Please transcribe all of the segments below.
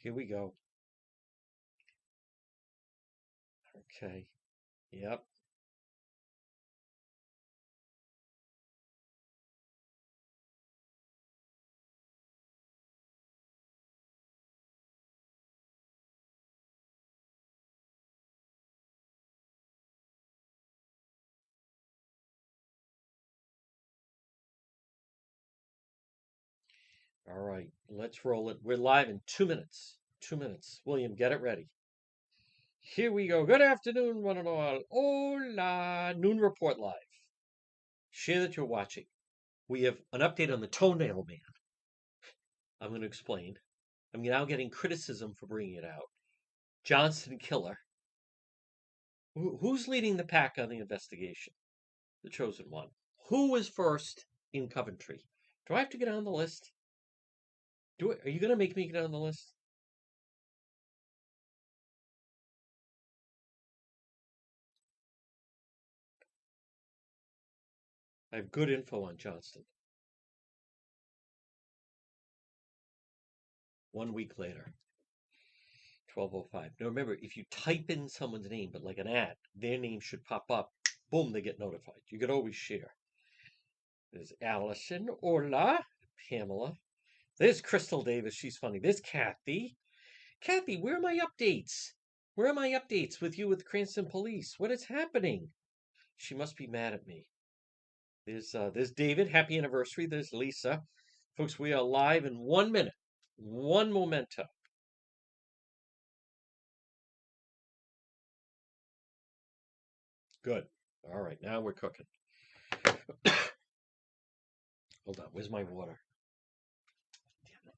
Here we go. Okay. Yep. All right. Let's roll it. We're live in 2 minutes. 2 minutes. William, get it ready. Here we go. Good afternoon, one and all. Hola. Noon Report Live. Share that you're watching. We have an update on the toenail man. I'm going to explain. I'm now getting criticism for bringing it out. Johnson Killer. Who's leading the pack on the investigation? The chosen one. Who was first in Coventry? Do I have to get on the list? Are you going to make me get on the list? I have good info on Johnston. 1 week later, 12:05. Now remember, if you type in someone's name, but like an ad, their name should pop up. Boom, they get notified. You could always share. There's Allison, Orla, Pamela. There's Crystal Davis. She's funny. There's Kathy. Kathy, where are my updates? Where are my updates with you with Cranston Police? What is happening? She must be mad at me. There's David. Happy anniversary. There's Lisa. Folks, we are live in 1 minute. One memento. Good. All right, now we're cooking. Hold on. Where's my water? Damn it.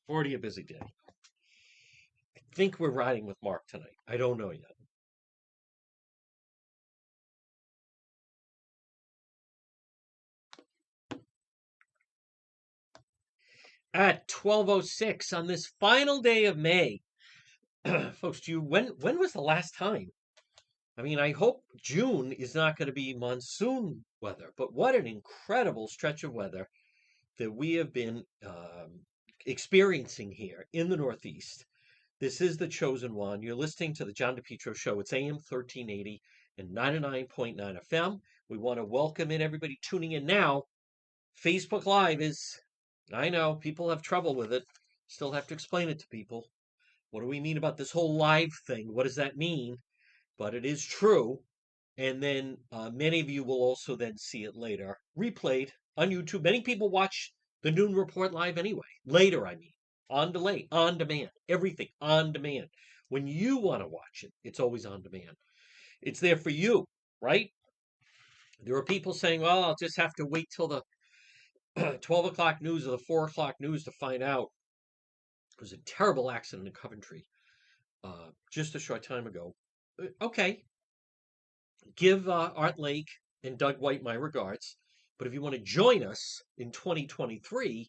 Already a busy day. I think we're riding with Mark tonight. I don't know yet. At 12:06 on this final day of May, folks, when was the last time? I mean, I hope June is not going to be monsoon weather, but what an incredible stretch of weather that we have been experiencing here in the Northeast. This is the chosen one. You're listening to the John DePetro Show. It's AM 1380 and 99.9 FM. We want to welcome in everybody tuning in now. Facebook Live is, I know, people have trouble with it. Still have to explain it to people. What do we mean about this whole live thing? What does that mean? But it is true. And then many of you will also then see it later, replayed on YouTube. Many people watch the Noon Report live anyway. Later, I mean, on delay, on demand, everything on demand. When you want to watch it, it's always on demand. It's there for you, right? There are people saying, well, I'll just have to wait till the 12 o'clock news or the 4 o'clock news to find out. There was a terrible accident in Coventry just a short time ago. Okay, give Art Lake and Doug White my regards. But if you want to join us in 2023,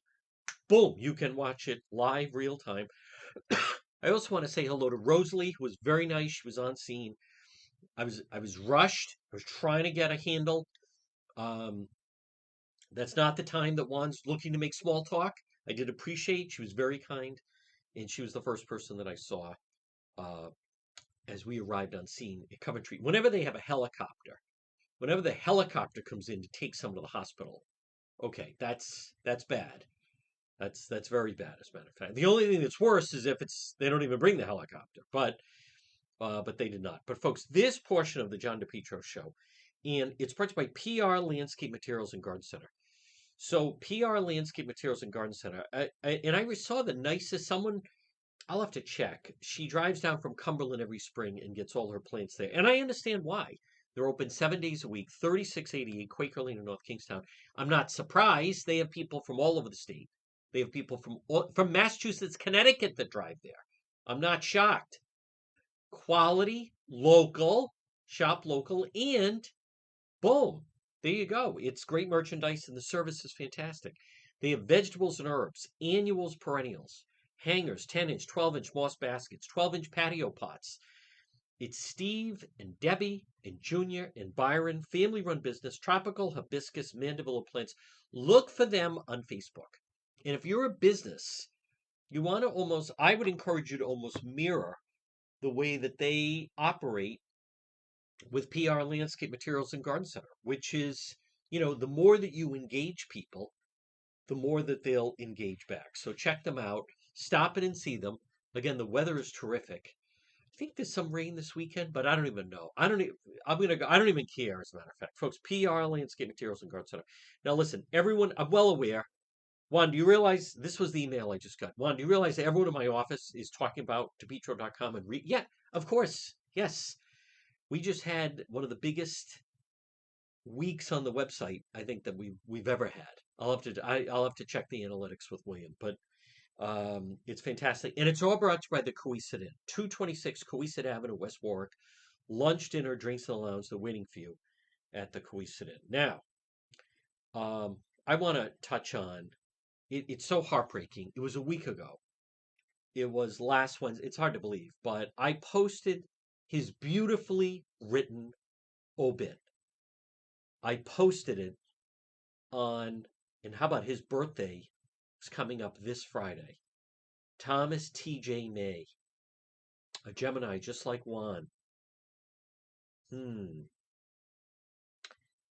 boom, you can watch it live, real time. I also want to say hello to Rosalie, who was very nice. She was on scene. I was rushed. I was trying to get a handle. Um, that's not the time that Juan's looking to make small talk. I did appreciate. She was very kind, and she was the first person that I saw uh, as we arrived on scene at Coventry. Whenever the helicopter comes in to take someone to the hospital, okay, that's bad. That's very bad, as a matter of fact. The only thing that's worse is if it's they don't even bring the helicopter, but they did not. But folks, this portion of the John DePetro show, and it's brought to you by PR Landscape Materials and Garden Center. So PR Landscape Materials and Garden Center, and I saw the nicest someone. I'll have to check. She drives down from Cumberland every spring and gets all her plants there, and I understand why. They're open 7 days a week, 3688 Quaker Lane in North Kingstown. I'm not surprised. They have people from all over the state. They have people from Massachusetts, Connecticut that drive there. I'm not shocked. Quality, local, shop local, and boom, there you go. It's great merchandise and the service is fantastic. They have vegetables and herbs, annuals, perennials, hangers, 10-inch, 12-inch moss baskets, 12-inch patio pots. It's Steve and Debbie and Junior and Byron, family run business, tropical hibiscus mandibular plants. Look for them on Facebook. And if you're a business, you want to almost, I would encourage you to almost mirror the way that they operate with PR Landscape Materials and Garden Center, which is, the more that you engage people, the more that they'll engage back. So check them out, stop in and see them. Again, the weather is terrific. I think there's some rain this weekend, but I don't even know. I'm gonna go. I don't even care. As a matter of fact, folks, PR Landscape Materials and Garden Center. Now, listen, everyone. I'm well aware. Juan, do you realize this was the email I just got? Juan, do you realize that everyone in my office is talking about depetro.com and yeah, of course, yes. We just had one of the biggest weeks on the website I think that we've ever had. I'll have to check the analytics with William, but it's fantastic, and it's all brought to you by the Coesit Inn, 226 Coesit Avenue, West Warwick. Lunch, dinner, drinks, and the lounge. They're waiting for you at the Coesit Inn. Now, I want to touch on it. It's so heartbreaking. It was a week ago. It was last Wednesday. It's hard to believe, but I posted his beautifully written obit. I posted it on, and how about his birthday is coming up this Friday. Thomas T.J. May, a Gemini just like Juan.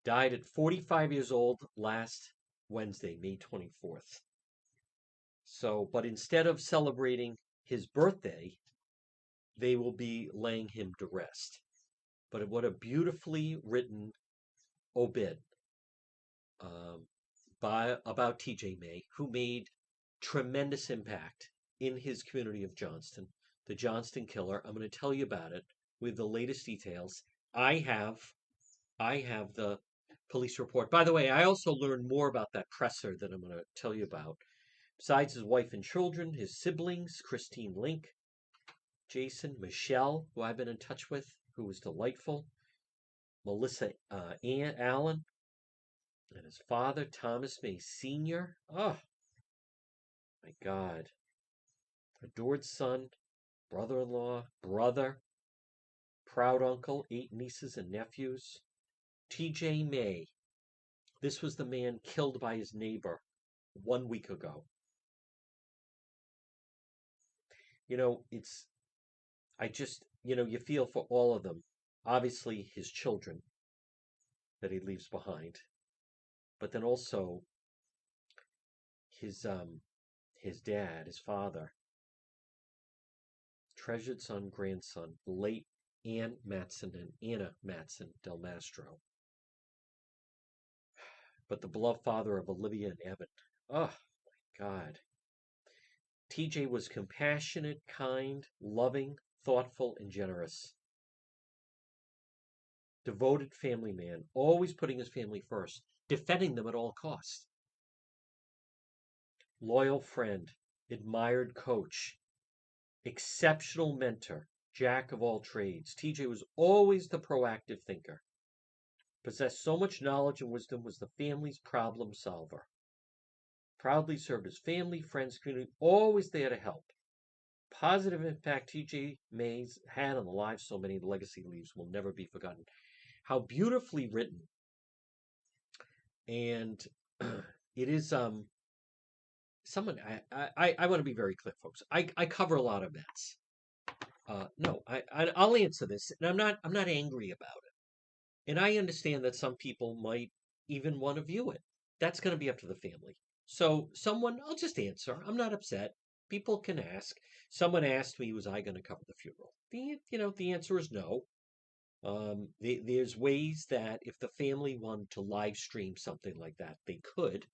Died at 45 years old last Wednesday, May 24th. So, but instead of celebrating his birthday, they will be laying him to rest. But what a beautifully written obit about T.J. May, who made tremendous impact in his community of Johnston, the Johnston killer. I'm going to tell you about it with the latest details. I have the police report. By the way, I also learned more about that presser that I'm going to tell you about. Besides his wife and children, his siblings, Christine Link, Jason, Michelle, who I've been in touch with, who was delightful, Melissa Allen, and his father, Thomas May Sr. Oh, my God. Adored son, brother-in-law, brother, proud uncle, 8 nieces and nephews. T.J. May. This was the man killed by his neighbor 1 week ago. You feel for all of them. Obviously, his children that he leaves behind, but then also his dad, his father, treasured son, grandson, the late Ann Matson and Anna Matson Del Mastro, but the beloved father of Olivia and Evan. Oh, my God. TJ was compassionate, kind, loving, thoughtful, and generous. Devoted family man, always putting his family first, defending them at all costs. Loyal friend, admired coach, exceptional mentor, jack of all trades. TJ was always the proactive thinker. Possessed so much knowledge and wisdom, was the family's problem solver. Proudly served his family, friends, community, always there to help. Positive impact T.J. Mays had on the lives so many, the legacy leaves will never be forgotten. How beautifully written. And it is someone I want to be very clear, folks. I cover a lot of Mets. No, I'll answer this, and I'm not angry about it. And I understand that some people might even want to view it. That's going to be up to the family. So I'll just answer. I'm not upset. People can ask. Someone asked me, was I going to cover the funeral? The answer is no. There's ways that if the family wanted to live stream something like that, they could,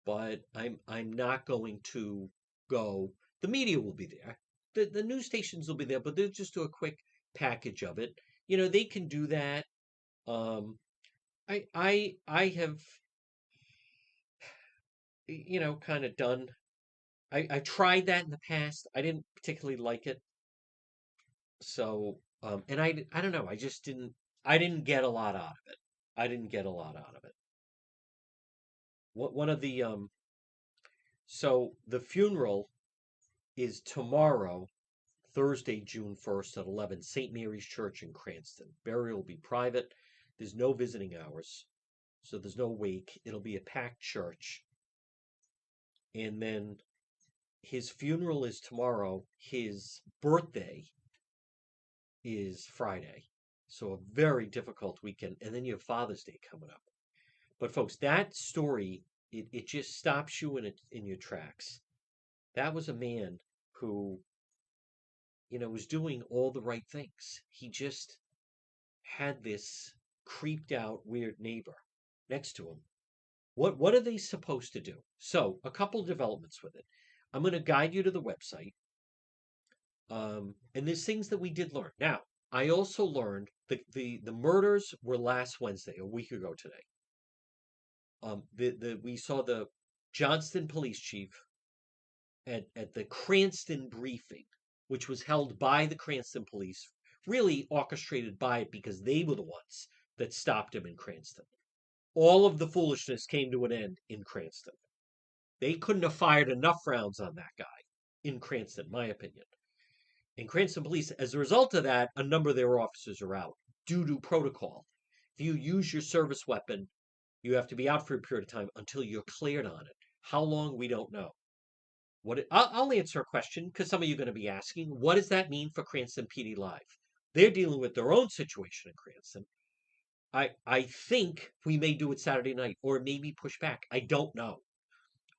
but I'm not going to go. The media will be there. The news stations will be there, but they'll just do a quick package of it. They can do that. I have kind of done. I tried that in the past. I didn't particularly like it. So and I don't know. I just didn't. I didn't get a lot out of it. I didn't get a lot out of it. One of the so the funeral is tomorrow, Thursday, June 1st at 11, St. Mary's Church in Cranston. Burial will be private. There's no visiting hours, so there's no wake. It'll be a packed church. And then his funeral is tomorrow. His birthday is Friday. So a very difficult weekend. And then you have Father's Day coming up. But folks, that story, it just stops you in your tracks. That was a man who, was doing all the right things. He just had this creeped out weird neighbor next to him. What are they supposed to do? So, a couple developments with it. I'm going to guide you to the website. And there's things that we did learn. Now, I also learned the murders were last Wednesday, a week ago today. We saw the Johnston police chief at the Cranston briefing, which was held by the Cranston police, really orchestrated by it because they were the ones that stopped him in Cranston. All of the foolishness came to an end in Cranston. They couldn't have fired enough rounds on that guy in Cranston, my opinion. And Cranston police, as a result of that, a number of their officers are out due to protocol. If you use your service weapon, you have to be out for a period of time until you're cleared on it. How long, we don't know. I'll answer a question because some of you are going to be asking, what does that mean for Cranston PD Live? They're dealing with their own situation in Cranston. I think we may do it Saturday night or maybe push back. I don't know.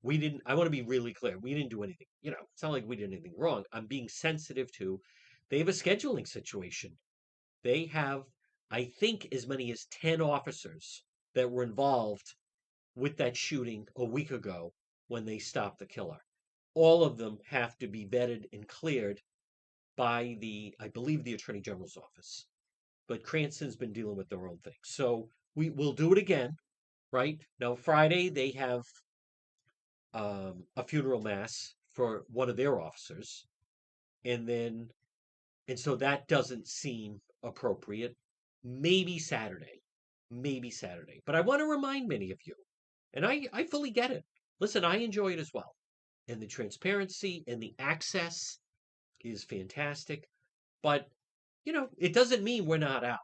We didn't, I want to be really clear. We didn't do anything. It's not like we did anything wrong. I'm being sensitive to, they have a scheduling situation. They have, I think, as many as 10 officers that were involved with that shooting a week ago when they stopped the killer. All of them have to be vetted and cleared by I believe, the Attorney General's office. But Cranston's been dealing with their own thing. So we will do it again, right? Now, Friday, they have a funeral mass for one of their officers. And so that doesn't seem appropriate. Maybe Saturday. Maybe Saturday. But I want to remind many of you, and I fully get it. Listen, I enjoy it as well. And the transparency and the access is fantastic. But, it doesn't mean we're not out.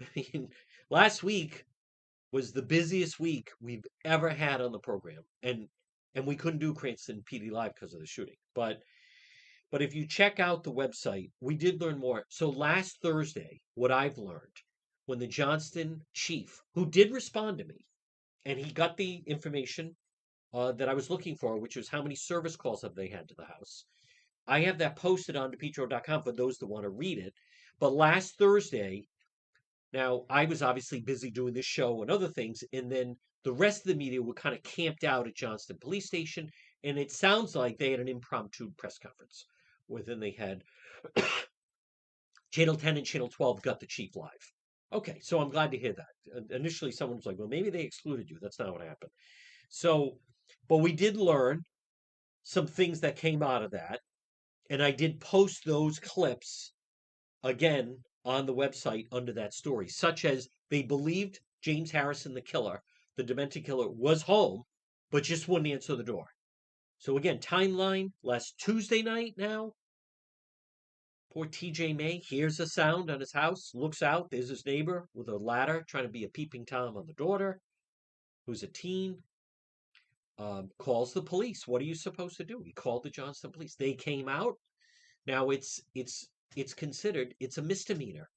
I mean, last week was the busiest week we've ever had on the program. And we couldn't do Cranston PD Live because of the shooting. But if you check out the website, we did learn more. So last Thursday, what I've learned, when the Johnston chief, who did respond to me, and he got the information that I was looking for, which was how many service calls have they had to the house. I have that posted on depetro.com for those that want to read it. But last Thursday, now I was obviously busy doing this show and other things, and then the rest of the media were kind of camped out at Johnston Police Station, and it sounds like they had an impromptu press conference. Within they had Channel 10 and Channel 12 got the chief live. Okay, so I'm glad to hear that. Initially, someone was like, well, maybe they excluded you. That's not what happened. So, but we did learn some things that came out of that. And I did post those clips again on the website under that story, such as they believed James Harrison, the killer, the demented killer, was home, but just wouldn't answer the door. So again, timeline, last Tuesday night now, poor TJ May hears a sound on his house, looks out, there's his neighbor with a ladder trying to be a peeping Tom on the daughter, who's a teen. Calls the police. What are you supposed to do? He called the Johnston police. They came out. Now it's considered, it's a misdemeanor.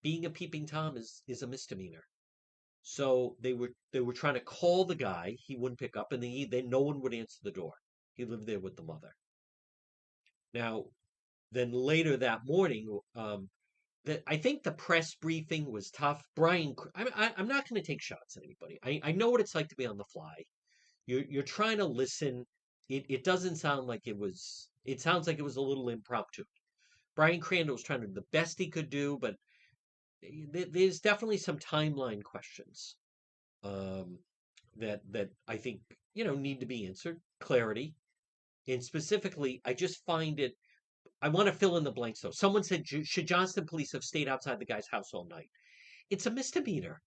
Being a peeping Tom is a misdemeanor. So they were trying to call the guy. He wouldn't pick up, and then no one would answer the door. He lived there with the mother. Now, then later that morning, I think the press briefing was tough. I'm not going to take shots at anybody. I know what it's like to be on the fly. You're trying to listen. It doesn't sound like it was. It sounds like it was a little impromptu. Brian Crandall was trying to do the best he could do, but there's definitely some timeline questions um, that I think need to be answered. Clarity, and specifically, I just find it. I want to fill in the blanks though. Someone said, should Johnston police have stayed outside the guy's house all night? It's a misdemeanor.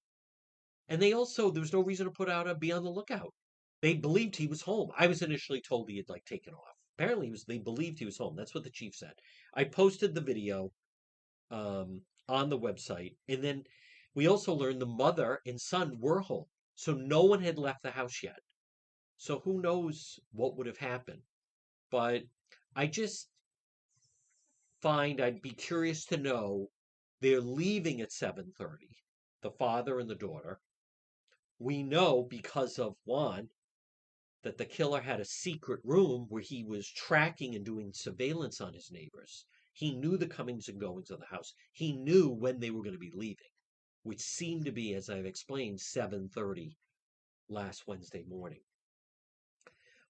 And there was no reason to put out a be on the lookout. They believed he was home. I was initially told he had taken off. Apparently they believed he was home. That's what the chief said. I posted the video on the website. And then we also learned the mother and son were home. So no one had left the house yet. So who knows what would have happened? But I just find I'd be curious to know they're leaving at 7:30, the father and the daughter. We know because of Juan that the killer had a secret room where he was tracking and doing surveillance on his neighbors. He knew the comings and goings of the house. He knew when they were going to be leaving, which seemed to be, as I've explained, 7:30 last Wednesday morning.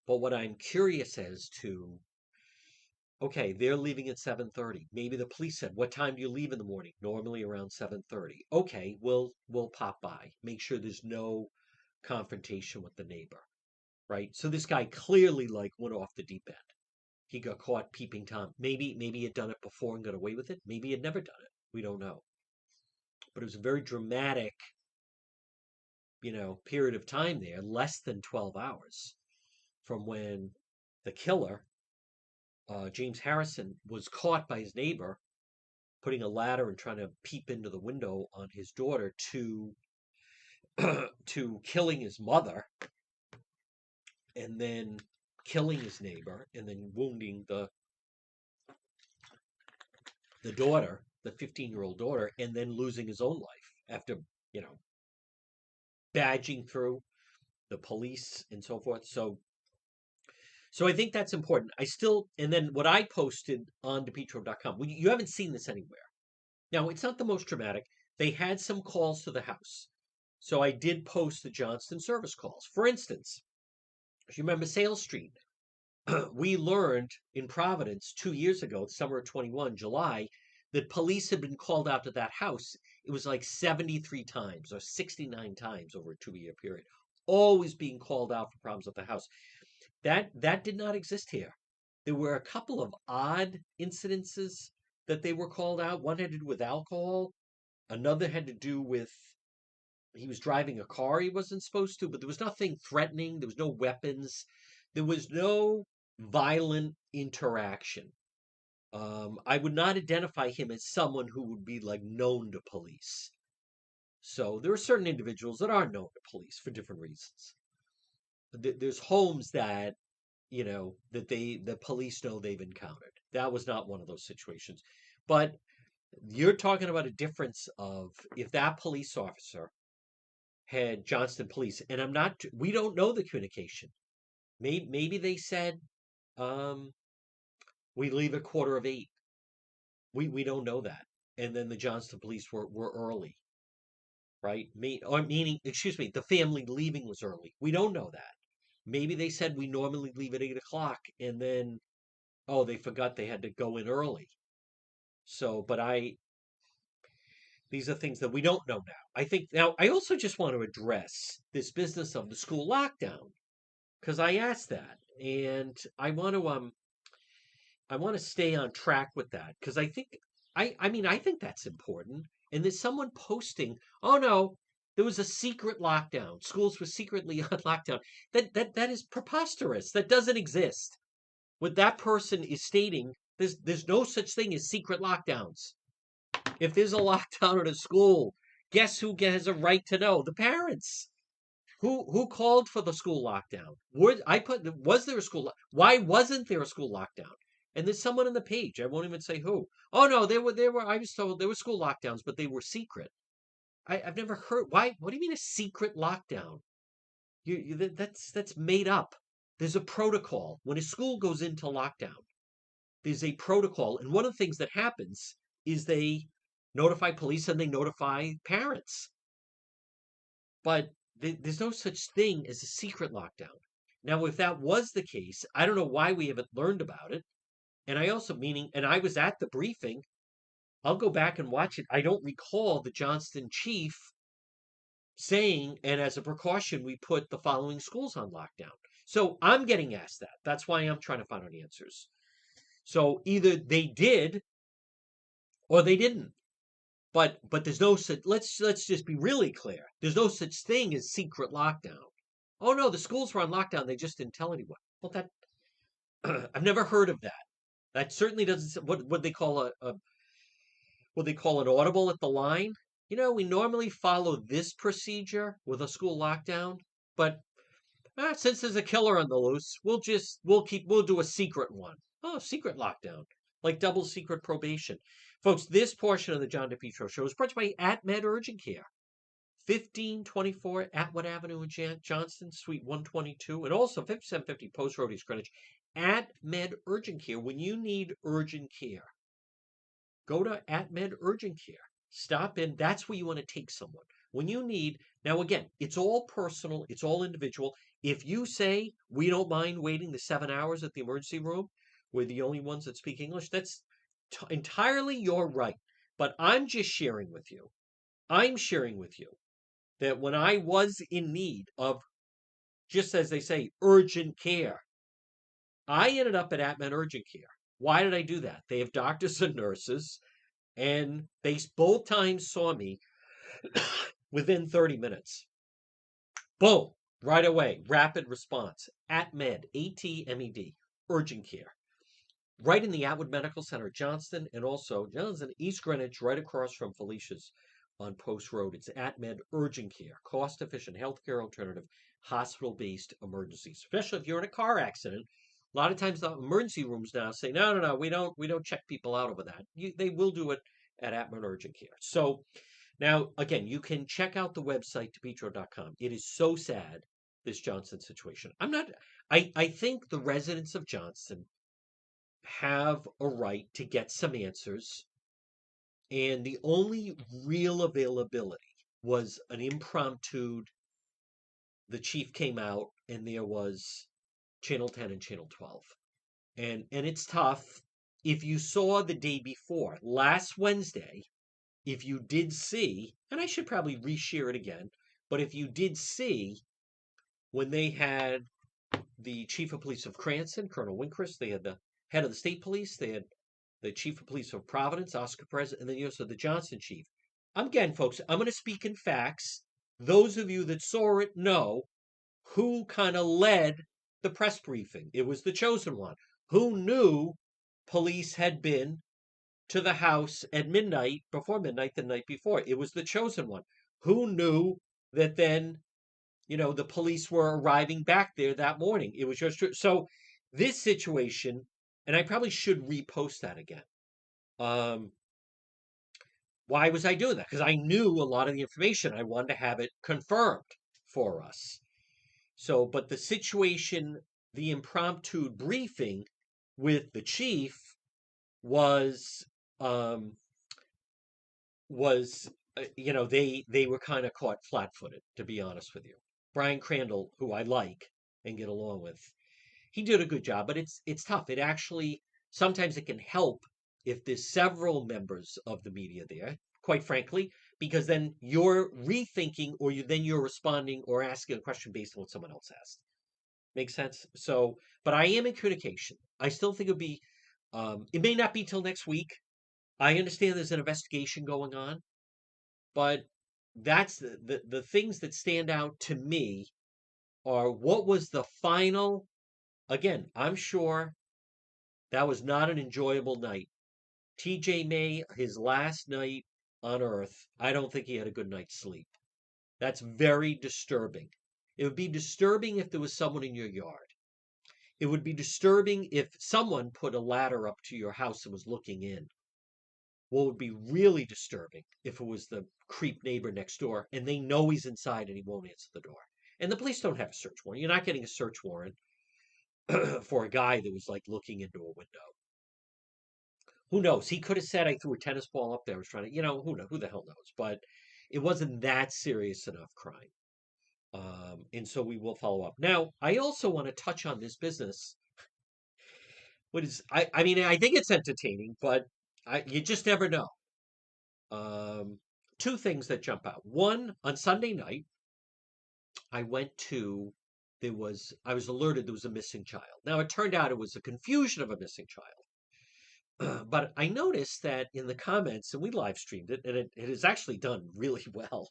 But what I'm curious as to, okay, they're leaving at 7:30. Maybe the police said, "What time do you leave in the morning?" Normally around 7:30. Okay, we'll pop by. Make sure there's no confrontation with the neighbor, right? So this guy clearly like went off the deep end. He got caught peeping Tom. Maybe he had done it before and got away with it. Maybe he had never done it. We don't know. But it was a very dramatic, period of time there, less than 12 hours from when the killer, James Harrison, was caught by his neighbor putting a ladder and trying to peep into the window on his daughter to to killing his mother and then killing his neighbor and then wounding the daughter, the 15-year-old daughter, and then losing his own life after, you know, badging through the police and so forth. So I think that's important. And then what I posted on depetro.com, you haven't seen this anywhere. Now, it's not the most dramatic. They had some calls to the house. So I did post the Johnston service calls. For instance, if you remember Sales Street, we learned in Providence 2 years ago, the summer of 21, July, that police had been called out to that house. It was like 73 times or 69 times over a 2 year period, always being called out for problems at the house. That did not exist here. There were a couple of odd incidences that they were called out. One had to do with alcohol. Another had to do with he was driving a car he wasn't supposed to, but there was nothing threatening. There was no weapons. There was no violent interaction. I would not identify him as someone who would be like known to police. So there are certain individuals that are known to police for different reasons. There's homes that the police know they've encountered. That was not one of those situations. But you're talking about a difference of if that police officer had Johnston Police, and we don't know the communication. Maybe they said, we leave at 7:45. We don't know that. And then the Johnston Police were early, right? Excuse me, the family leaving was early. We don't know that. Maybe they said we normally leave at 8 o'clock, and then they forgot they had to go in early. So, but these are things that we don't know now. I think now I also just want to address this business of the school lockdown because I asked that, and I want to stay on track with that because I think that's important. And there's someone posting, "Oh no, there was a secret lockdown. Schools were secretly on lockdown." That is preposterous. That doesn't exist. What that person is stating, there's no such thing as secret lockdowns. If there's a lockdown at a school, guess who has a right to know? The parents. Who called for the school lockdown? Was there a school? Why wasn't there a school lockdown? And there's someone on the page. I won't even say who. Oh no, there were. I was told there were school lockdowns, but they were secret. I've never heard. Why? What do you mean a secret lockdown? That's made up. There's a protocol when a school goes into lockdown. There's a protocol, and one of the things that happens is they notify police and they notify parents. But there's no such thing as a secret lockdown. Now, if that was the case, I don't know why we haven't learned about it. And I was at the briefing. I'll go back and watch it. I don't recall the Johnston chief saying, and as a precaution, we put the following schools on lockdown. So I'm getting asked that. That's why I'm trying to find out answers. So either they did or they didn't. But there's no such. Let's just be really clear. There's no such thing as secret lockdown. Oh no, the schools were on lockdown. They just didn't tell anyone. Well, that I've never heard of that. That certainly doesn't. What they call what they call an audible at the line. We normally follow this procedure with a school lockdown, but Since there's a killer on the loose, we'll do a secret one. Oh, secret lockdown, like double secret probation. Folks, this portion of the John DePetro show is brought to you by AtMed Urgent Care. 1524 Atwood Avenue in Johnston, Suite 122, and also 5750 Post Road, East Greenwich. AtMed Urgent Care. When you need urgent care, go to AtMed Urgent Care. Stop in. That's where you want to take someone. When you need, now again, it's all personal, it's all individual. If you say, we don't mind waiting the 7 hours at the emergency room, we're the only ones that speak English, that's entirely your right. But I'm just sharing with you. I'm sharing with you that when I was in need of, just as they say, urgent care, I ended up at AtMed Urgent Care. Why did I do that? They have doctors and nurses, and they both times saw me within 30 minutes. Boom, right away, rapid response. AtMed, ATMED, urgent care. Right in the Atwood Medical Center, Johnston, and also Johnston, East Greenwich, right across from Felicia's on Post Road. It's AtMed Urgent Care, cost-efficient healthcare alternative, hospital-based emergencies. Especially if you're in a car accident. A lot of times the emergency rooms now say, no, we don't check people out over that. They will do it at AtMed Urgent Care. So now, again, you can check out the website, depetro.com. It is so sad, this Johnston situation. I think the residents of Johnston have a right to get some answers. And the only real availability was an impromptu. The chief came out, and there was Channel 10 and Channel 12. And it's tough. If you saw the day before, last Wednesday, if you did see, and I should probably reshare it again, but if you did see when they had the chief of police of Cranston, Colonel Winkrist, they had the head of the state police, they had the chief of police of Providence, Oscar Perez, and then you also the Johnston chief. Again, folks, I'm going to speak in facts. Those of you that saw it know who kind of led the press briefing. It was the chosen one. Who knew police had been to the house at midnight, before midnight, the night before? It was the chosen one. Who knew that then, the police were arriving back there that morning? It was just true. So this situation, and I probably should repost that again. Why was I doing that? Because I knew a lot of the information. I wanted to have it confirmed for us. So, but the situation, the impromptu briefing with the chief was um, they were kind of caught flat-footed, to be honest with you. Brian Crandall, who I like and get along with, he did a good job, but it's tough. It actually sometimes it can help if there's several members of the media there, quite frankly, because then you're rethinking or you're responding or asking a question based on what someone else asked. Makes sense? So, but I am in communication. I still think it may not be till next week. I understand there's an investigation going on, but that's the things that stand out to me are what was the final. Again, I'm sure that was not an enjoyable night. TJ May, his last night on Earth, I don't think he had a good night's sleep. That's very disturbing. It would be disturbing if there was someone in your yard. It would be disturbing if someone put a ladder up to your house and was looking in. What would be really disturbing if it was the creep neighbor next door and they know he's inside and he won't answer the door. And the police don't have a search warrant. You're not getting a search warrant for a guy that was like looking into a window. Who knows? He could have said, I threw a tennis ball up there. I was trying to, who the hell knows? But it wasn't that serious enough crime. And so we will follow up. Now, I also want to touch on this business. I mean, I think it's entertaining, but you just never know. Two things that jump out. One, on Sunday night, I went to, I was alerted there was a missing child. Now, it turned out it was a confusion of a missing child. But I noticed that in the comments, and we live streamed it, and it is actually done really well.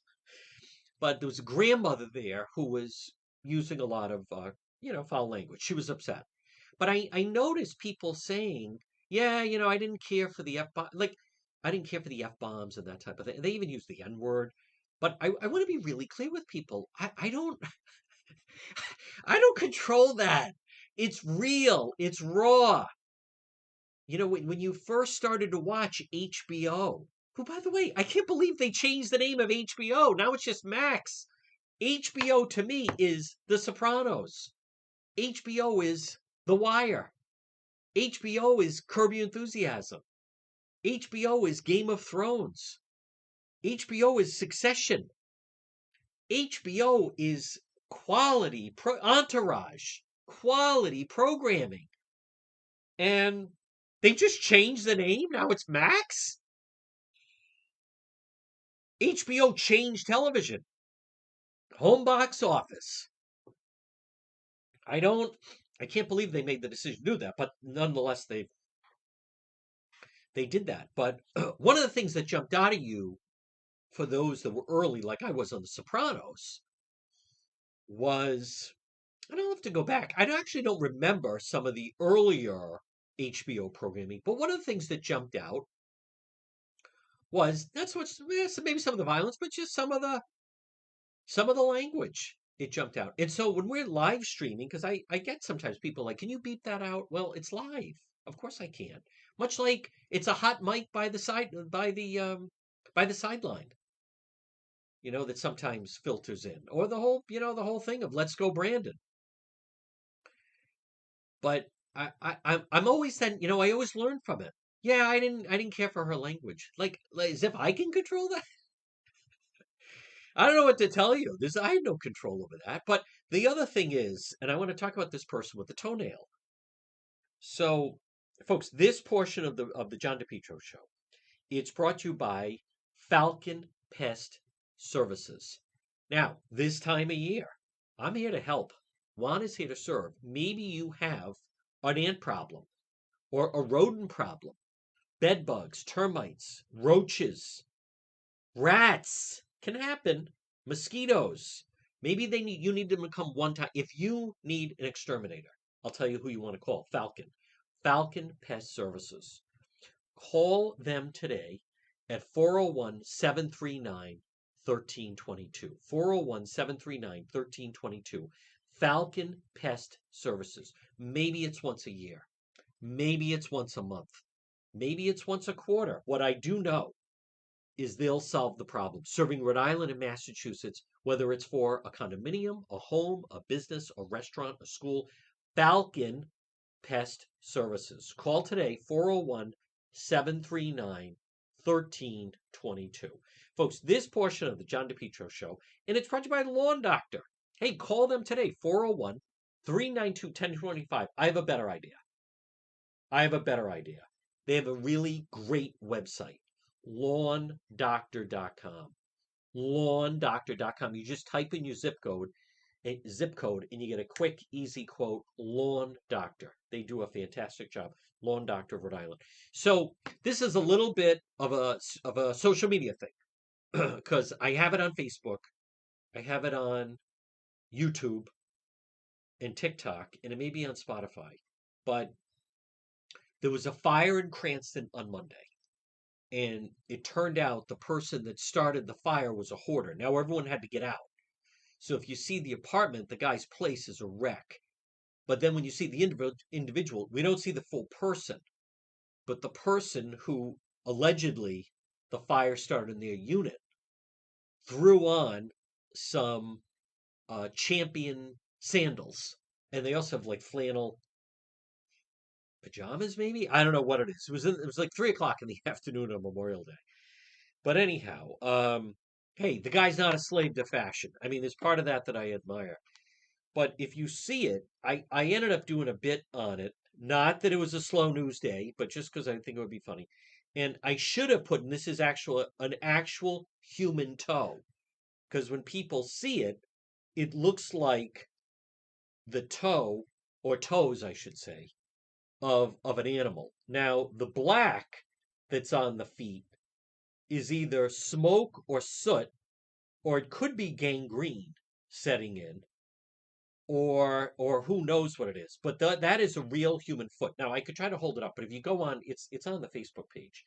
But there was a grandmother there who was using a lot of, foul language. She was upset. But I noticed people saying, yeah, I didn't care for the F-bomb. Like, I didn't care for the F-bombs and that type of thing. They even used the N-word. But I want to be really clear with people. I don't. I don't control that. It's real. It's raw. When you first started to watch HBO, who, by the way, I can't believe they changed the name of HBO. Now it's just Max. HBO to me is The Sopranos. HBO is The Wire. HBO is Curb Your Enthusiasm. HBO is Game of Thrones. HBO is Succession. HBO is Entourage, quality programming. And they just changed the name. Now it's Max. HBO changed television. Home box office. I don't I can't believe they made the decision to do that, but nonetheless they did that. But one of the things that jumped out at you for those that were early, like I was on The Sopranos, was I don't have to go back. I actually don't remember some of the earlier HBO programming, but one of the things that jumped out was not so much maybe some of the violence, but just some of the language. It jumped out. And so when we're live streaming, because I get sometimes people like, can you beep that out? Well, it's live. Of course I can. Much like it's a hot mic by the sideline, that sometimes filters in. Or the whole thing of let's go Brandon. But I'm always then, I always learn from it. Yeah, I didn't care for her language. Like as if I can control that. I don't know what to tell you. I have no control over that. But the other thing is, and I want to talk about this person with the toenail. So, folks, this portion of the John DePetro show, it's brought to you by Falcon Pest Services. Now, this time of year, I'm here to help. Juan is here to serve. Maybe you have an ant problem or a rodent problem, bed bugs, termites, roaches, rats can happen, mosquitoes. Maybe you need them to come one time. If you need an exterminator, I'll tell you who you want to call. Falcon Pest Services. Call them today at 401-739-1322. 401-739-1322. Falcon Pest Services. Maybe it's once a year. Maybe it's once a month. Maybe it's once a quarter. What I do know is they'll solve the problem. Serving Rhode Island and Massachusetts, whether it's for a condominium, a home, a business, a restaurant, a school, Falcon Pest Services. Call today, 401-739-1322. Folks, this portion of the John DePetro Show, and it's brought to you by the Lawn Doctor. Hey, call them today, 401-392-1025. I have a better idea. They have a really great website, lawndoctor.com. Lawndoctor.com. You just type in your zip code, and you get a quick, easy quote. Lawn Doctor. They do a fantastic job. Lawn Doctor of Rhode Island. So this is a little bit of a social media thing because I have it on Facebook, I have it on YouTube and TikTok, and it may be on Spotify. But there was a fire in Cranston on Monday. And it turned out the person that started the fire was a hoarder. Now everyone had to get out. So if you see the apartment, the guy's place is a wreck. But then when you see the individual, we don't see the full person. But the person who allegedly the fire started in their unit threw on some champion sandals. And they also have like flannel pajamas, maybe? I don't know what it is. It was like 3 o'clock in the afternoon on Memorial Day. But anyhow, hey, the guy's not a slave to fashion. I mean, there's part of that I admire. But if you see it, I ended up doing a bit on it. Not that it was a slow news day, but just because I think it would be funny. And I should have put, and this is an actual human toe. Because when people see it, it looks like the toe, or toes, I should say, of an animal. Now, the black that's on the feet is either smoke or soot, or it could be gangrene setting in, or who knows what it is. But that is a real human foot. Now I could try to hold it up, but if you go on, it's on the Facebook page.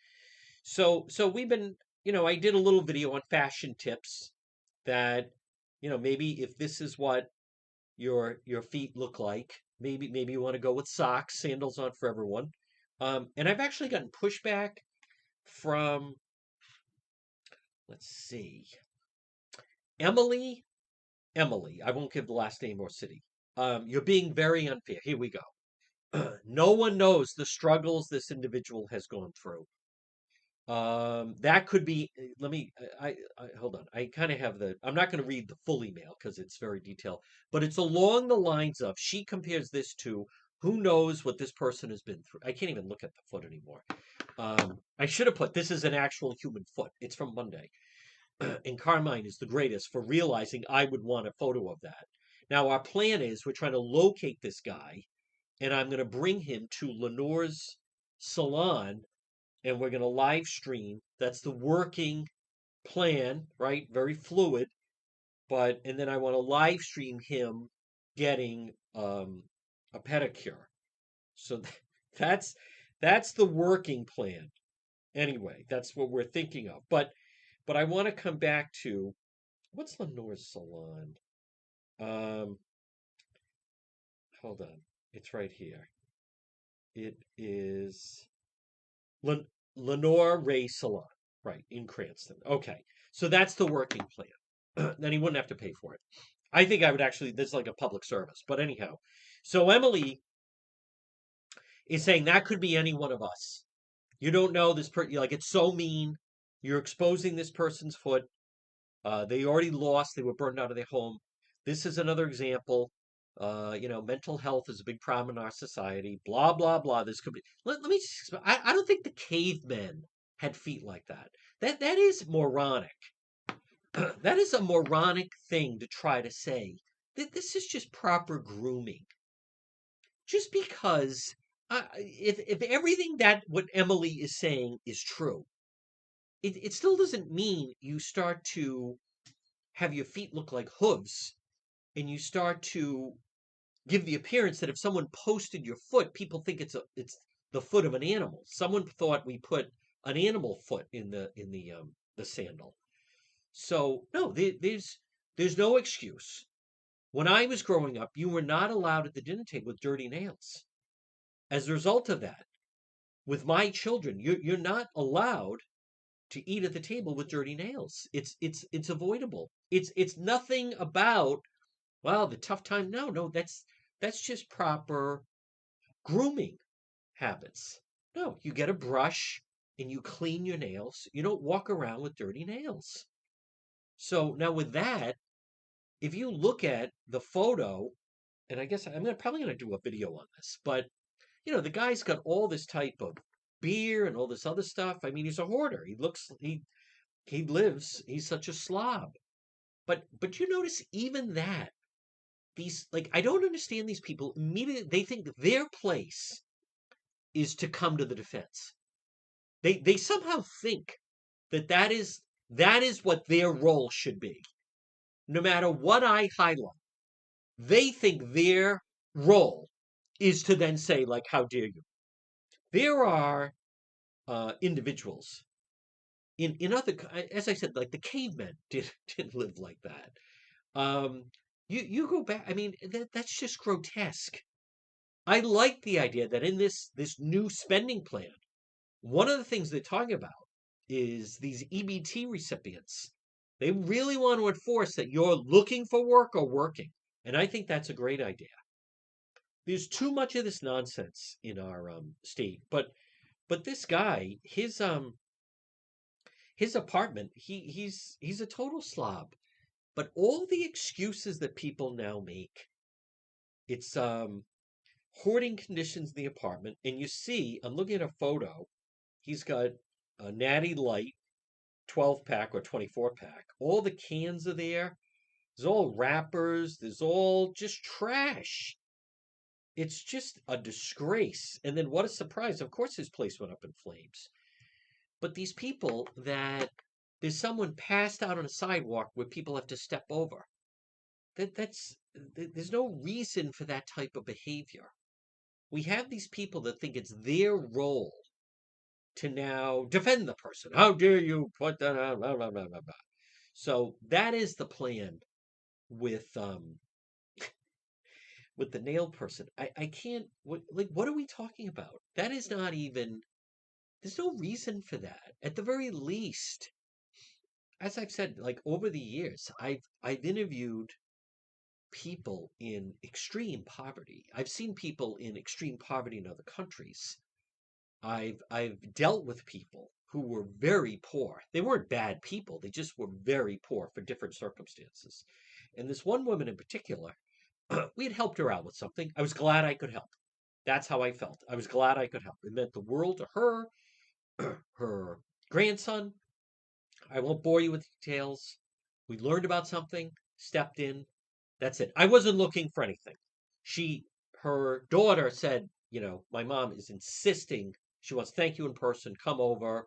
So we've been, I did a little video on fashion tips that, maybe if this is what your feet look like. Maybe you want to go with socks. Sandals aren't for everyone. And I've actually gotten pushback from, let's see, Emily. Emily. I won't give the last name or city. You're being very unfair. Here we go. No one knows the struggles this individual has gone through. That could be. Let me. I hold on. I kind of have the. I'm not going to read the full email because it's very detailed, but it's along the lines of she compares this to who knows what this person has been through. I can't even look at the foot anymore. I should have put this is an actual human foot. It's from Monday, and Carmine is the greatest for realizing I would want a photo of that. Now our plan is we're trying to locate this guy, and I'm going to bring him to Lenore's salon and we're going to live stream. That's the working plan, right? Very fluid. And then I want to live stream him getting a pedicure. So that's that's the working plan. Anyway, that's what we're thinking of. But I want to come back to what's Lenore's salon? Um, hold on, it's right here. It is Len- Lenore Ray Salon, right, in Cranston. Okay. So that's the working plan. Then he wouldn't have to pay for it. I think I would actually, this is like a public service. But anyhow, so Emily is saying that could be any one of us. You don't know this person, like, it's so mean. You're exposing this person's foot. They already lost, they were burned out of their home. This is another example. Mental health is a big problem in our society. Blah, blah, blah. This could be. Let me just, I don't think the cavemen had feet like that. That is moronic. That is a moronic thing to try to say. This is just proper grooming. Just because if everything that what Emily is saying is true, it still doesn't mean you start to have your feet look like hooves and you start to give the appearance that if someone posted your foot, people think it's the foot of an animal. Someone thought we put an animal foot in the sandal. So no, there's no excuse. When I was growing up, you were not allowed at the dinner table with dirty nails. As a result of that, with my children, you're not allowed to eat at the table with dirty nails. It's avoidable. It's nothing about well, the tough time. No, no, that's just proper grooming habits. No, you get a brush and you clean your nails. You don't walk around with dirty nails. So now with that, if you look at the photo, and I guess probably gonna do a video on this, but the guy's got all this type of beer and all this other stuff. I mean, he's a hoarder. He lives. He's such a slob. But you notice even that these like I don't understand these people immediately they think their place is to come to the defense. They somehow think that is what their role should be. No matter what I highlight, they think their role is to then say like, "How dare you?" There are individuals in other, as I said, like the cavemen didn't live like that. Um, you go back. I mean, that's just grotesque. I like the idea that in this new spending plan, one of the things they're talking about is these EBT recipients. They really want to enforce that you're looking for work or working, and I think that's a great idea. There's too much of this nonsense in our state, but this guy, his apartment, he's a total slob. But all the excuses that people now make, it's hoarding conditions in the apartment, and you see, I'm looking at a photo. He's got a Natty Light 12 pack or 24 pack. All the cans are there. There's all wrappers. There's all just trash. It's just a disgrace. And then what a surprise. Of course, his place went up in flames. But these people that there's someone passed out on a sidewalk where people have to step over. There's no reason for that type of behavior. We have these people that think it's their role to now defend the person. How dare you put that out? Blah, blah, blah, blah, blah. So that is the plan with with the nail person. I can't. What are we talking about? That is not even. There's no reason for that. At the very least, as I've said, like over the years, I've interviewed people in extreme poverty. I've seen people in extreme poverty in other countries. I've dealt with people who were very poor. They weren't bad people. They just were very poor for different circumstances. And this one woman in particular, we had helped her out with something. I was glad I could help. That's how I felt. I was glad I could help. It meant the world to her, her grandson. I won't bore you with details. We learned about something, stepped in. That's it. I wasn't looking for anything. She, her daughter said, my mom is insisting she wants to thank you in person, come over,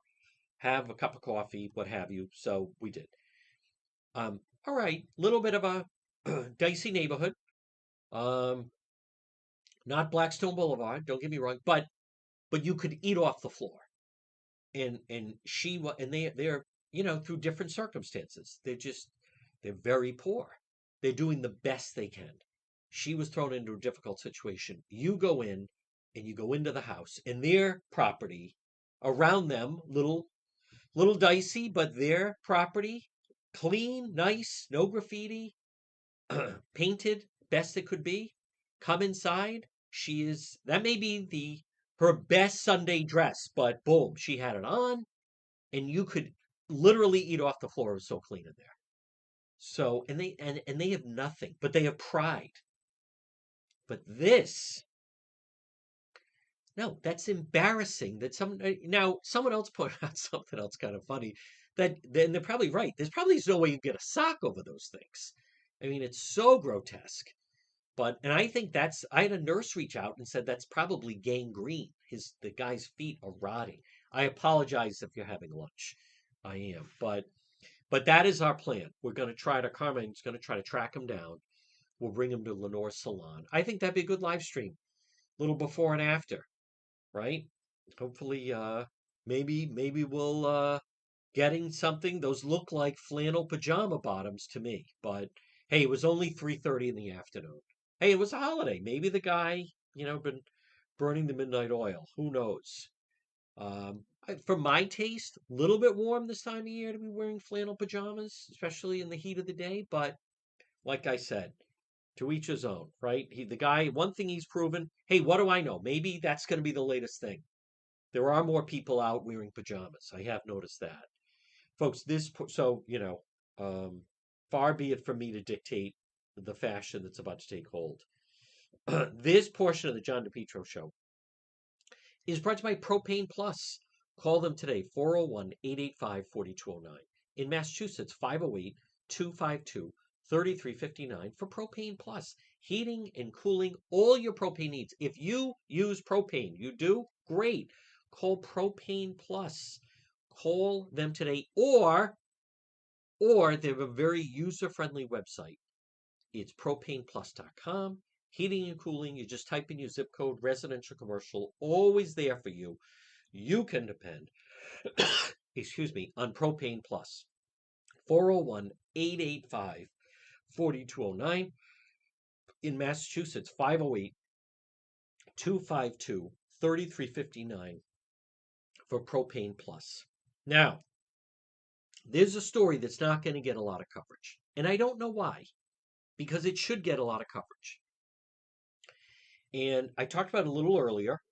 have a cup of coffee, what have you. So we did. All right, little bit of a dicey neighborhood. Um, not Blackstone Boulevard, don't get me wrong, but you could eat off the floor. And she and they're through different circumstances. They're very poor. They're doing the best they can. She was thrown into a difficult situation. You go in and you go into the house and their property around them, little dicey, but their property, clean, nice, no graffiti, painted best it could be. Come inside. She is that may be the her best Sunday dress, but boom, she had it on, and you could literally eat off the floor. It was so clean in there. So and they have nothing, but they have pride. But this, no, that's embarrassing. That now someone else pointed out something else kind of funny. That then they're probably right. There's probably no way you get a sock over those things. I mean, it's so grotesque. And I think I had a nurse reach out and said that's probably gangrene. The guy's feet are rotting. I apologize if you're having lunch. I am, but that is our plan. Carmen's going to try to track him down. We'll bring him to Lenore's salon. I think that'd be a good live stream, little before and after, right? Hopefully, maybe we'll getting something. Those look like flannel pajama bottoms to me, but hey, it was only 3:30 in the afternoon. Hey, it was a holiday. Maybe the guy, been burning the midnight oil. Who knows? For my taste, a little bit warm this time of year to be wearing flannel pajamas, especially in the heat of the day. But like I said, to each his own, right? The guy, one thing he's proven, hey, what do I know? Maybe that's going to be the latest thing. There are more people out wearing pajamas. I have noticed that. Folks, um, far be it from me to dictate the fashion that's about to take hold. This portion of the John DePetro show is brought to you by Propane Plus. Call them today, 401-885-4209. In Massachusetts, 508-252-3359 for Propane Plus. Heating and cooling all your propane needs. If you use propane, you do? Great. Call Propane Plus. Call them today, or they have a very user-friendly website. It's propaneplus.com. Heating and cooling, you just type in your zip code, residential, commercial, always there for you. You can depend, excuse me, on Propane Plus. 401-885-4209. In Massachusetts, 508-252-3359 for Propane Plus. Now, there's a story that's not going to get a lot of coverage. And I don't know why, because it should get a lot of coverage. And I talked about it a little earlier,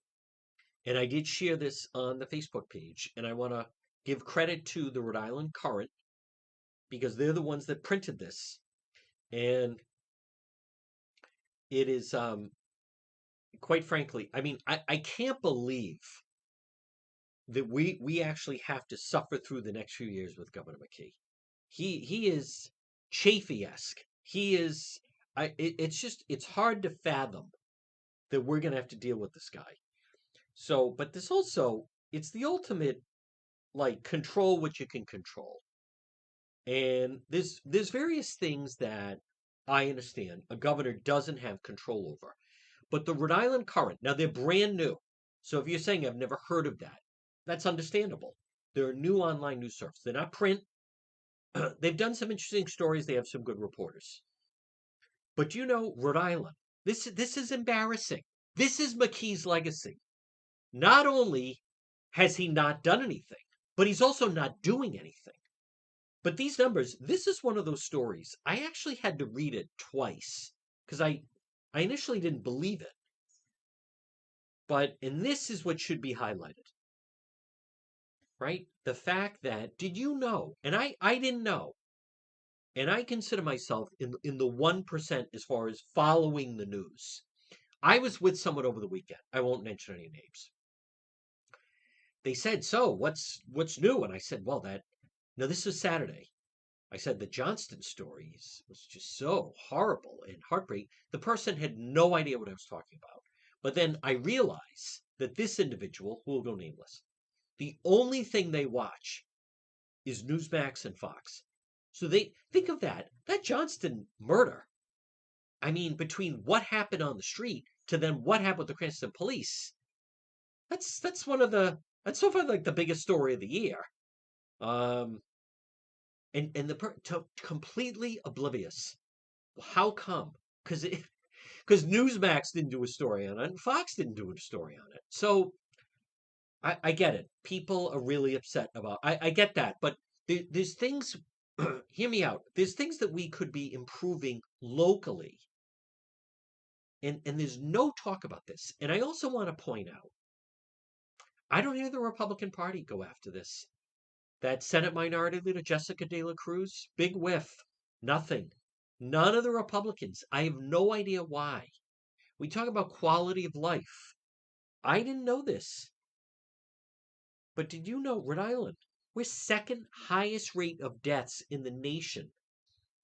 and I did share this on the Facebook page. And I want to give credit to the Rhode Island Current, because they're the ones that printed this. And it is, quite frankly, I mean, I can't believe that we actually have to suffer through the next few years with Governor McKee. He is Chafee-esque. He is. It's hard to fathom that we're going to have to deal with this guy. So, but this also, it's the ultimate, like, control what you can control. And there's various things that I understand a governor doesn't have control over. But the Rhode Island Current, now they're brand new. So if you're saying I've never heard of that, that's understandable. They're a new online news service. They're not print. They've done some interesting stories. They have some good reporters. But Rhode Island, This is embarrassing. This is McKee's legacy. Not only has he not done anything, but he's also not doing anything. But these numbers, this is one of those stories. I actually had to read it twice because I initially didn't believe it. And this is what should be highlighted, right? The fact that, did you know? And I didn't know. And I consider myself in the 1% as far as following the news. I was with someone over the weekend. I won't mention any names. They said, "So, what's new?" And I said, "Well, no, this is Saturday." I said the Johnston stories was just so horrible and heartbreaking. The person had no idea what I was talking about. But then I realize that this individual, who will go nameless, the only thing they watch is Newsmax and Fox. So they think of that Johnston murder. I mean, between what happened on the street to then what happened with the Cranston police, that's one of that's so far like the biggest story of the year. Um, and completely oblivious. How come? Because because Newsmax didn't do a story on it, and Fox didn't do a story on it. So I get it. People are really upset about. I get that, but there's things. Hear me out. There's things that we could be improving locally, and there's no talk about this. And I also want to point out, I don't hear the Republican Party go after this. That Senate Minority Leader Jessica De La Cruz, big whiff, nothing. None of the Republicans. I have no idea why. We talk about quality of life. I didn't know this. But did you know Rhode Island? We're second highest rate of deaths in the nation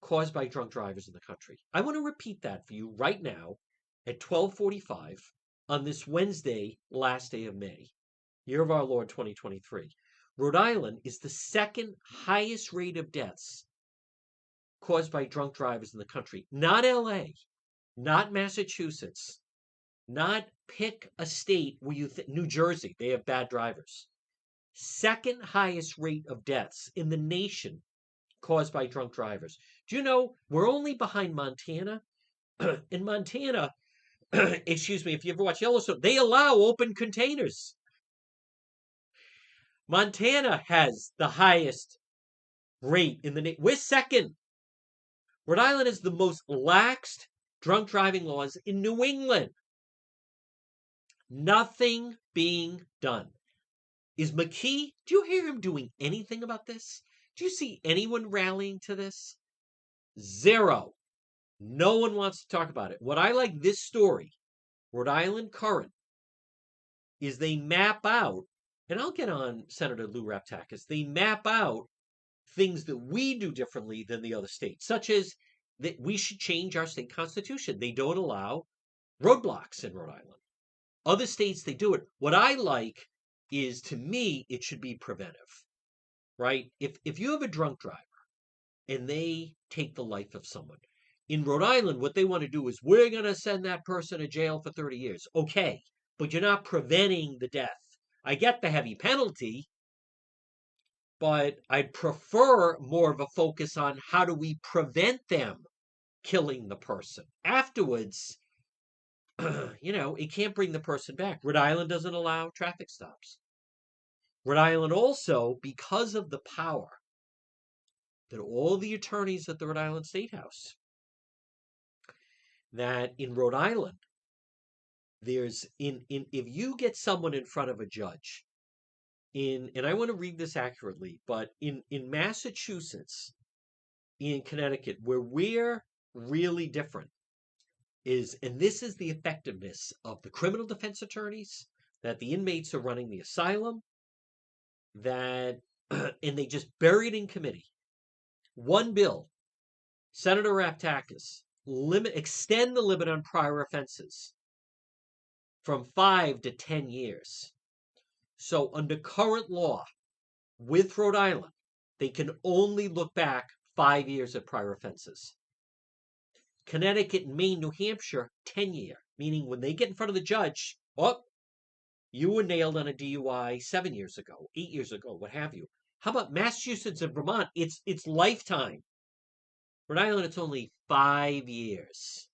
caused by drunk drivers in the country. I want to repeat that for you right now at 12:45 on this Wednesday, last day of May, year of our Lord 2023. Rhode Island is the second highest rate of deaths caused by drunk drivers in the country. Not LA, not Massachusetts, not pick a state where you think New Jersey, they have bad drivers. Second highest rate of deaths in the nation caused by drunk drivers. Do you know we're only behind Montana? In Montana, excuse me, if you ever watch Yellowstone, they allow open containers. Montana has the highest rate in the nation. We're second. Rhode Island is the most laxed drunk driving laws in New England. Nothing being done. Is McKee, do you hear him doing anything about this? Do you see anyone rallying to this? Zero. No one wants to talk about it. What I like this story, Rhode Island Current, is they map out, and I'll get on Senator Lou Raptakis, they map out things that we do differently than the other states, such as that we should change our state constitution. They don't allow roadblocks in Rhode Island. Other states, they do it. What I like is, to me, it should be preventive, right? If you have a drunk driver and they take the life of someone, in Rhode Island, what they want to do is, we're going to send that person to jail for 30 years. Okay, but you're not preventing the death. I get the heavy penalty, but I'd prefer more of a focus on how do we prevent them killing the person. Afterwards, it can't bring the person back. Rhode Island doesn't allow traffic stops. Rhode Island also, because of the power that all the attorneys at the Rhode Island State House, that in Rhode Island, there's if you get someone in front of a judge, and I want to read this accurately, but in Massachusetts, in Connecticut, where we're really different, and this is the effectiveness of the criminal defense attorneys, that the inmates are running the asylum, that and they just buried in committee one bill, Senator Raptakis, extend the limit on prior offenses from 5 to 10 years. So under current law, with Rhode Island, they can only look back 5 years at prior offenses. Connecticut, Maine, New Hampshire, 10-year, meaning when they get in front of the judge, oh, you were nailed on a DUI 7 years ago, 8 years ago, what have you. How about Massachusetts and Vermont? It's lifetime. Rhode Island, it's only 5 years.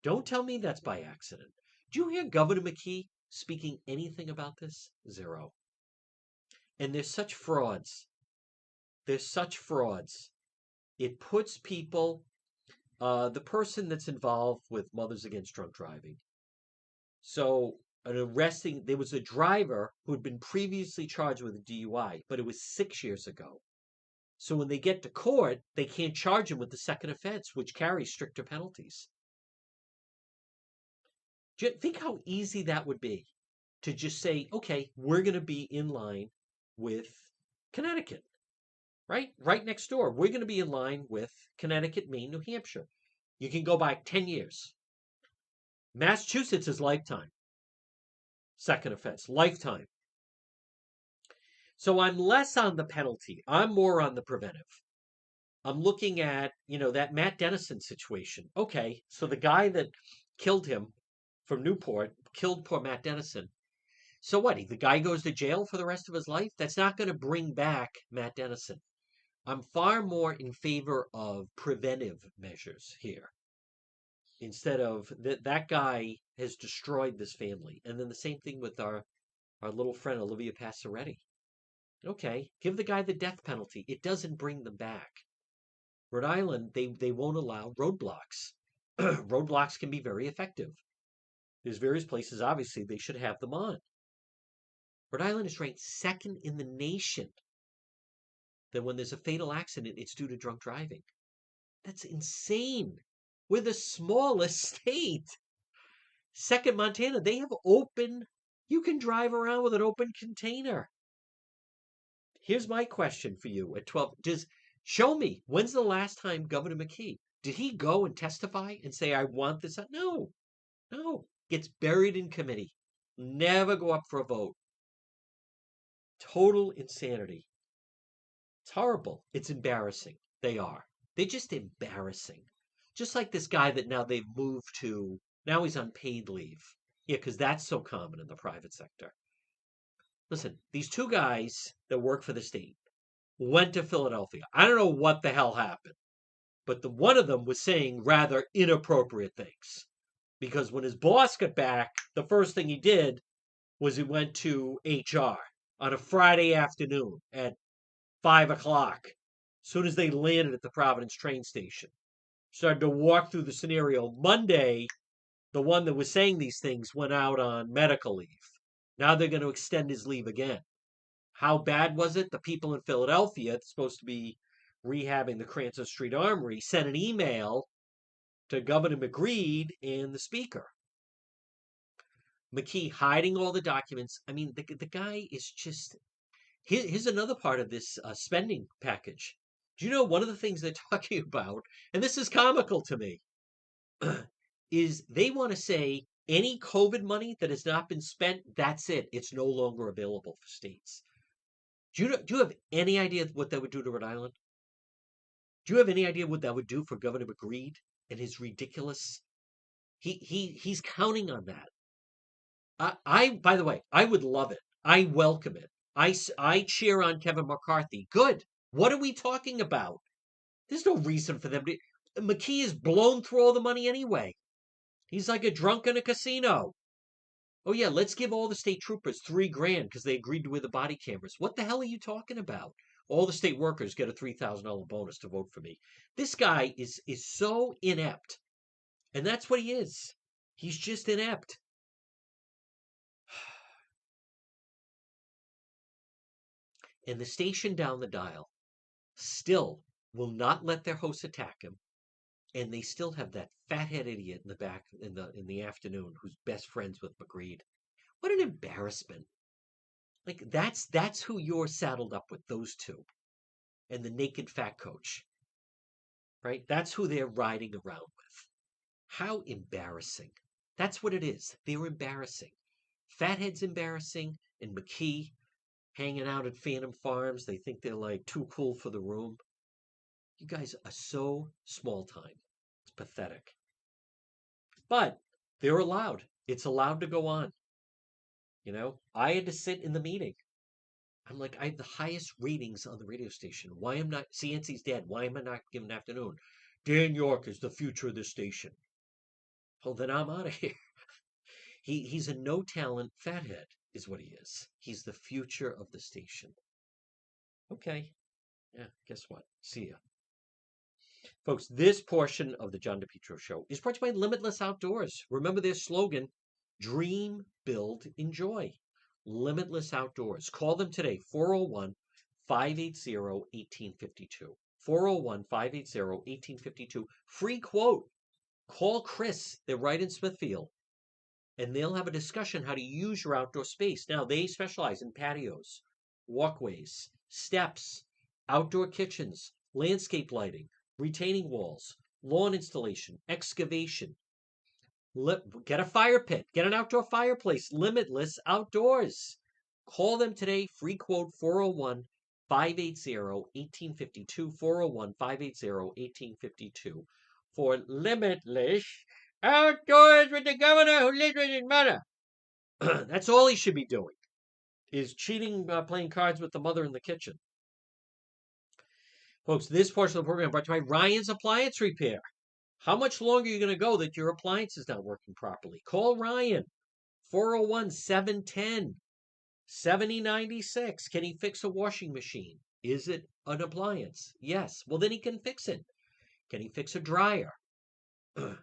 Don't tell me that's by accident. Do you hear Governor McKee speaking anything about this? Zero. And there's such frauds. There's such frauds. It puts people, the person that's involved with Mothers Against Drunk Driving. So, there was a driver who had been previously charged with a DUI, but it was 6 years ago. So when they get to court, they can't charge him with the second offense, which carries stricter penalties. Do you think how easy that would be to just say, okay, we're going to be in line with Connecticut, right? Right next door. We're going to be in line with Connecticut, Maine, New Hampshire. You can go back 10 years. Massachusetts is lifetime. Second offense, lifetime. So I'm less on the penalty. I'm more on the preventive. I'm looking at, that Matt Dennison situation. Okay, so the guy that killed him from Newport killed poor Matt Dennison. So what? The guy goes to jail for the rest of his life? That's not going to bring back Matt Dennison. I'm far more in favor of preventive measures here. Instead of that guy has destroyed this family. And then the same thing with our little friend Olivia Passaretti. Okay, give the guy the death penalty. It doesn't bring them back. Rhode Island, they won't allow roadblocks. Roadblocks can be very effective. There's various places, obviously, they should have them on. Rhode Island is ranked second in the nation that when there's a fatal accident, it's due to drunk driving. That's insane. We're the smallest state. Second, Montana, they have you can drive around with an open container. Here's my question for you at 12. Show me, when's the last time Governor McKee, did he go and testify and say, I want this? No. Gets buried in committee. Never go up for a vote. Total insanity. It's horrible. It's embarrassing. They are. They're just embarrassing. Just like this guy that now they've moved to, now he's on paid leave. Yeah, because that's so common in the private sector. Listen, these two guys that work for the state went to Philadelphia. I don't know what the hell happened, but one of them was saying rather inappropriate things. Because when his boss got back, the first thing he did was he went to HR on a Friday afternoon at 5 o'clock. As soon as they landed at the Providence train station, started to walk through the scenario. Monday, the one that was saying these things went out on medical leave. Now they're going to extend his leave again. How bad was it? The people in Philadelphia, it's supposed to be rehabbing the Cranston Street Armory, sent an email to Governor McGreed and the Speaker. McKee hiding all the documents. I mean, the guy is just. Here's another part of this spending package. Do you know one of the things they're talking about, and this is comical to me, is they want to say any COVID money that has not been spent, that's it. It's no longer available for states. Do you have any idea what that would do to Rhode Island? Do you have any idea what that would do for Governor McGreed and his ridiculous? He's counting on that. By the way, I would love it. I welcome it. I cheer on Kevin McCarthy. Good. What are we talking about? There's no reason for them to. McKee is blown through all the money anyway. He's like a drunk in a casino. Oh yeah, let's give all the state troopers $3,000 because they agreed to wear the body cameras. What the hell are you talking about? All the state workers get a $3,000 bonus to vote for me. This guy is so inept, and that's what he is. He's just inept. And the station down the dial still will not let their hosts attack him, and they still have that fathead idiot in the back in the afternoon who's best friends with McGreed. What an embarrassment! Like that's who you're saddled up with, those two, and the naked fat coach, right? That's who they're riding around with. How embarrassing! That's what it is. They're embarrassing. Fathead's embarrassing, and McKee hanging out at Phantom Farms. They think they're like too cool for the room. You guys are so small time. It's pathetic. But they're allowed. It's allowed to go on. I had to sit in the meeting. I'm like, I have the highest ratings on the radio station. Why am not CNC's dead? Why am I not given afternoon? Dan York is the future of this station. Well, then I'm out of here. He's a no talent fathead, is what he is. He's the future of the station. Okay. Yeah, guess what? See ya. Folks, this portion of the John DePetro Show is brought to you by Limitless Outdoors. Remember their slogan, dream, build, enjoy. Limitless Outdoors. Call them today, 401 580 1852. 401 580 1852. Free quote. Call Chris. They're right in Smithfield. And they'll have a discussion how to use your outdoor space. Now, they specialize in patios, walkways, steps, outdoor kitchens, landscape lighting, retaining walls, lawn installation, excavation. Get a fire pit, get an outdoor fireplace, Limitless Outdoors. Call them today, free quote 401 580 1852, 401 580 1852 for Limitless Outdoors with the governor who lives with his mother. That's all he should be doing, is cheating, playing cards with the mother in the kitchen. Folks, this portion of the program brought to you by Ryan's Appliance Repair. How much longer are you going to go that your appliance is not working properly? Call Ryan, 401 710 7096. Can he fix a washing machine? Is it an appliance? Yes. Well, then he can fix it. Can he fix a dryer? What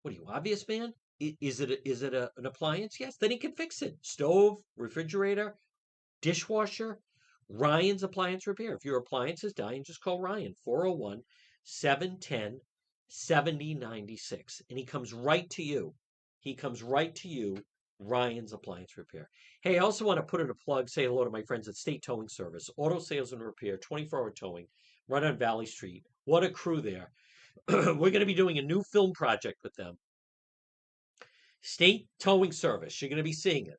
are you, obvious man? Is it an appliance? Yes. Then he can fix it. Stove, refrigerator, dishwasher. Ryan's Appliance Repair. If your appliance is dying, just call Ryan, 401 710 7096. And he comes right to you. He comes right to you, Ryan's Appliance Repair. Hey, I also want to put in a plug, say hello to my friends at State Towing Service, auto sales and repair, 24-hour towing, right on Valley Street. What a crew there. We're going to be doing a new film project with them. State Towing Service. You're going to be seeing it.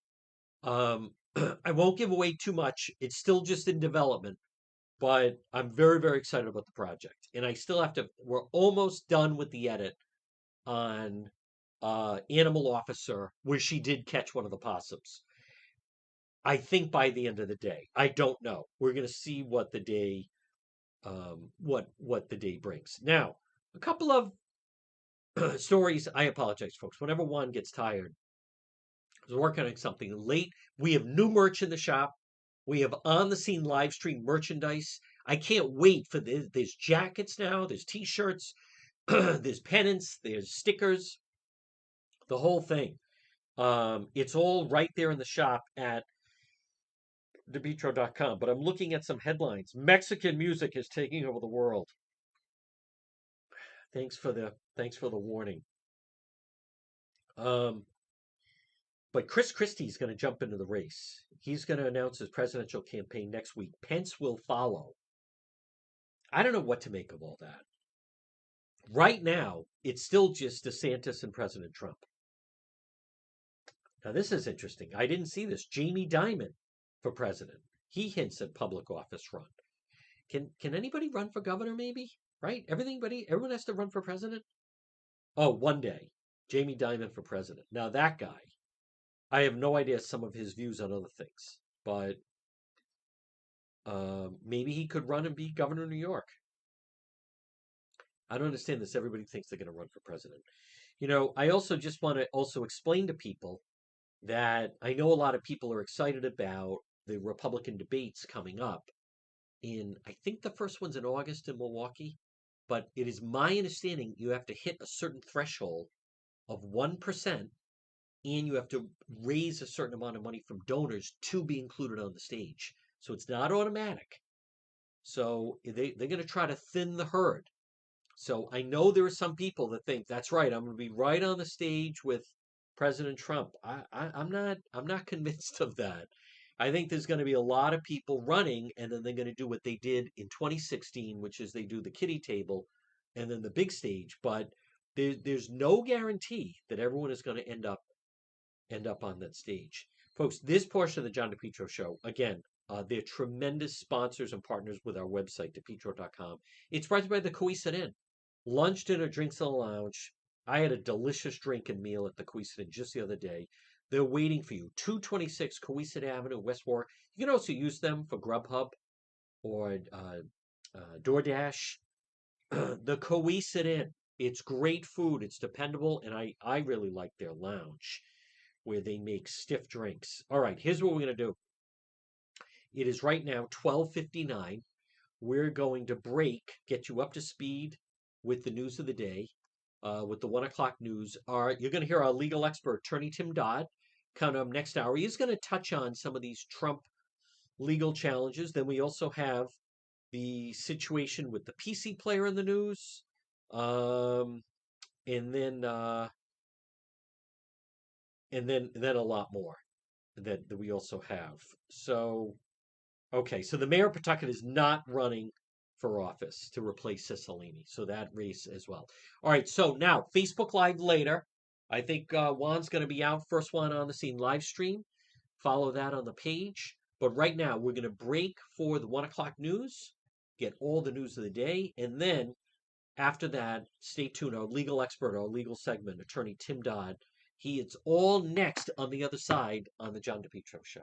I won't give away too much. It's still just in development, but I'm very, very excited about the project. And I still have to, we're almost done with the edit on Animal Officer, where she did catch one of the possums. I think by the end of the day. I don't know. We're going to see what the day, what the day brings. Now, a couple of stories. I apologize, folks. Whenever Juan gets tired, I was working on something late. We have new merch in the shop. We have on the scene live stream merchandise. I can't wait for this. There's jackets now, there's t-shirts, there's pennants, there's stickers, the whole thing. It's all right there in the shop at depetro.com. But I'm looking at some headlines. Mexican music is taking over the world. Thanks for the warning. But Chris Christie's going to jump into the race. He's going to announce his presidential campaign next week. Pence will follow. I don't know what to make of all that. Right now, it's still just DeSantis and President Trump. Now, this is interesting. I didn't see this. Jamie Dimon for president. He hints at public office run. Can anybody run for governor, maybe? Right? Everyone has to run for president? Oh, one day. Jamie Dimon for president. Now, that guy, I have no idea some of his views on other things, but maybe he could run and be governor of New York. I don't understand this. Everybody thinks they're going to run for president. I also just want to also explain to people that I know a lot of people are excited about the Republican debates coming up I think the first one's in August in Milwaukee, but it is my understanding you have to hit a certain threshold of 1% and you have to raise a certain amount of money from donors to be included on the stage. So it's not automatic. So they're going to try to thin the herd. So I know there are some people that think that's right. I'm going to be right on the stage with President Trump. I'm not convinced of that. I think there's going to be a lot of people running, and then they're going to do what they did in 2016, which is they do the kiddie table and then the big stage. But there's no guarantee that everyone is going to end up on that stage. Folks, this portion of the John DePetro Show, again, they're tremendous sponsors and partners with our website, depetro.com. It's brought to you by the Coesit Inn. Lunch, dinner, drinks in the lounge. I had a delicious drink and meal at the Coesit Inn just the other day. They're waiting for you. 226 Coesit Avenue, West Warwick. You can also use them for Grubhub or DoorDash. The Coesit Inn. It's great food. It's dependable, and I really like their lounge where they make stiff drinks. All right, here's what we're gonna do. It is right now 12:59. We're going to break, get you up to speed with the news of the day, with the 1 o'clock news. You're going to hear our legal expert, Attorney Tim Dodd, coming up next hour. He's going to touch on some of these Trump legal challenges. Then we also have the situation with the PC player in the news, um, and then a lot more that we also have. So okay, so the mayor of Pawtucket is not running for office to replace Cicilline. So that race as well. All right, so now Facebook Live later. I think Juan's going to be out, first one on the scene live stream. Follow that on the page. But right now, we're going to break for the 1 o'clock news, get all the news of the day, and then after that, stay tuned. Our legal expert, our legal segment, Attorney Tim Dodd. It's all next on the other side on the John DePetro Show.